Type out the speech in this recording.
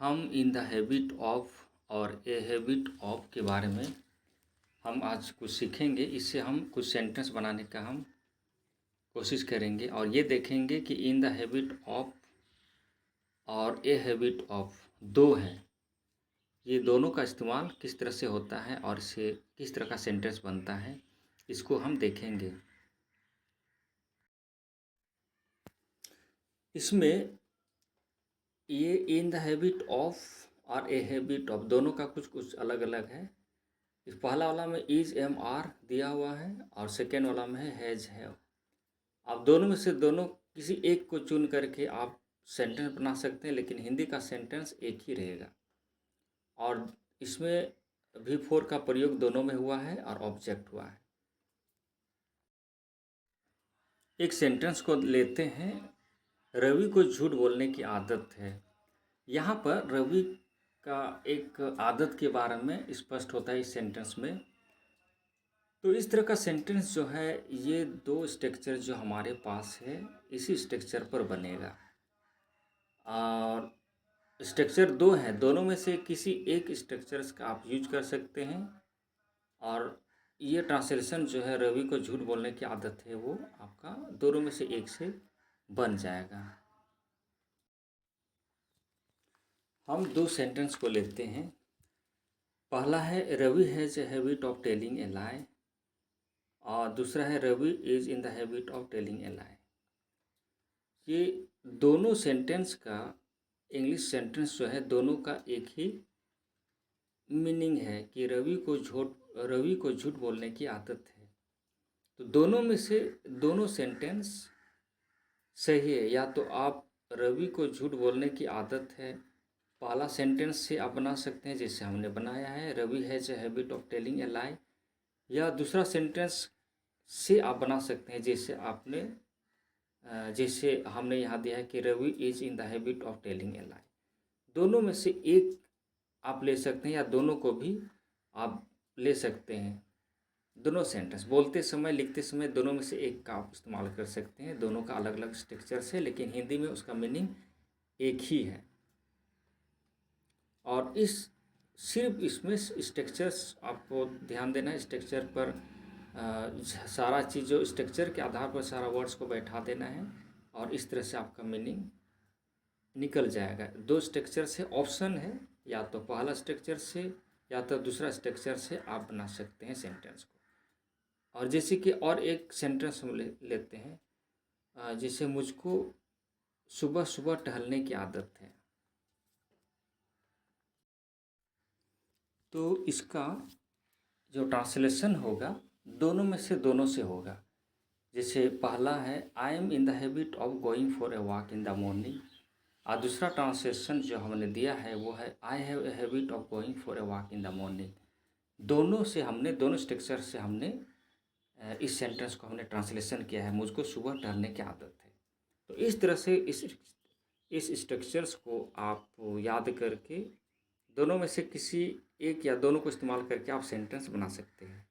हम इन the habit of और ए habit of के बारे में हम आज कुछ सीखेंगे। इससे हम कुछ सेंटेंस बनाने का हम कोशिश करेंगे और ये देखेंगे कि इन द हैबिट ऑफ और ए हैबिट ऑफ दो हैं, ये दोनों का इस्तेमाल किस तरह से होता है और इससे किस तरह का सेंटेंस बनता है, इसको हम देखेंगे। इसमें ये इन द हैबिट ऑफ और ए हैबिट ऑफ दोनों का कुछ कुछ अलग अलग है। इस पहला वाला में इज एम आर दिया हुआ है और सेकेंड वाला में है हैज़ हैव। आप दोनों में से दोनों किसी एक को चुन करके आप सेंटेंस बना सकते हैं, लेकिन हिंदी का सेंटेंस एक ही रहेगा। और इसमें V4 का प्रयोग दोनों में हुआ है और ऑब्जेक्ट हुआ है। एक सेंटेंस को लेते हैं, रवि को झूठ बोलने की आदत है। यहाँ पर रवि का एक आदत के बारे में स्पष्ट होता है इस सेंटेंस में। तो इस तरह का सेंटेंस जो है, ये दो स्ट्रक्चर जो हमारे पास है इसी स्ट्रक्चर पर बनेगा। और स्ट्रक्चर दो हैं, दोनों में से किसी एक स्ट्रक्चर्स का आप यूज कर सकते हैं। और ये ट्रांसलेशन जो है, रवि को झूठ बोलने की आदत है, वो आपका दोनों में से एक से बन जाएगा। हम दो सेंटेंस को लेते हैं। पहला है Ravi has a habit of telling a lie और दूसरा है Ravi is in the habit of telling a lie. ये दोनों सेंटेंस का इंग्लिश सेंटेंस जो है, दोनों का एक ही मीनिंग है कि रवि को झूठ बोलने की आदत है। तो दोनों में से दोनों सेंटेंस सही है। या तो आप रवि को झूठ बोलने की आदत है पहला सेंटेंस से आप बना सकते हैं, जैसे हमने बनाया है Ravi has a habit of telling a lie, या दूसरा सेंटेंस से आप बना सकते हैं जैसे हमने यहाँ दिया है कि Ravi is in the habit of telling a lie. दोनों में से एक आप ले सकते हैं या दोनों को भी आप ले सकते हैं। दोनों सेंटेंस बोलते समय लिखते समय दोनों में से एक का आप इस्तेमाल कर सकते हैं। दोनों का अलग अलग स्ट्रक्चर्स है, लेकिन हिंदी में उसका मीनिंग एक ही है। और सिर्फ इसमें स्ट्रक्चर्स आपको ध्यान देना है। स्ट्रक्चर पर सारा चीज़ जो स्ट्रक्चर के आधार पर सारा वर्ड्स को बैठा देना है और इस तरह से आपका मीनिंग निकल जाएगा। दो स्ट्रक्चर से ऑप्शन है, या तो पहला स्ट्रक्चर से या तो दूसरा स्ट्रक्चर से आप बना सकते हैं सेंटेंस को। और जैसे कि और एक सेंटेंस हम लेते हैं, जैसे मुझको सुबह सुबह टहलने की आदत है। तो इसका जो ट्रांसलेशन होगा दोनों में से दोनों से होगा। जैसे पहला है I am in the habit of going for a walk in the morning, और दूसरा ट्रांसलेशन जो हमने दिया है वो है I have a habit of going for a walk in the morning. दोनों स्ट्रक्चर से हमने इस सेंटेंस को हमने ट्रांसलेशन किया है, मुझको सुबह टहलने की आदत है। तो इस तरह से इस स्ट्रक्चर्स को आप याद करके दोनों में से किसी एक या दोनों को इस्तेमाल करके आप सेंटेंस बना सकते हैं।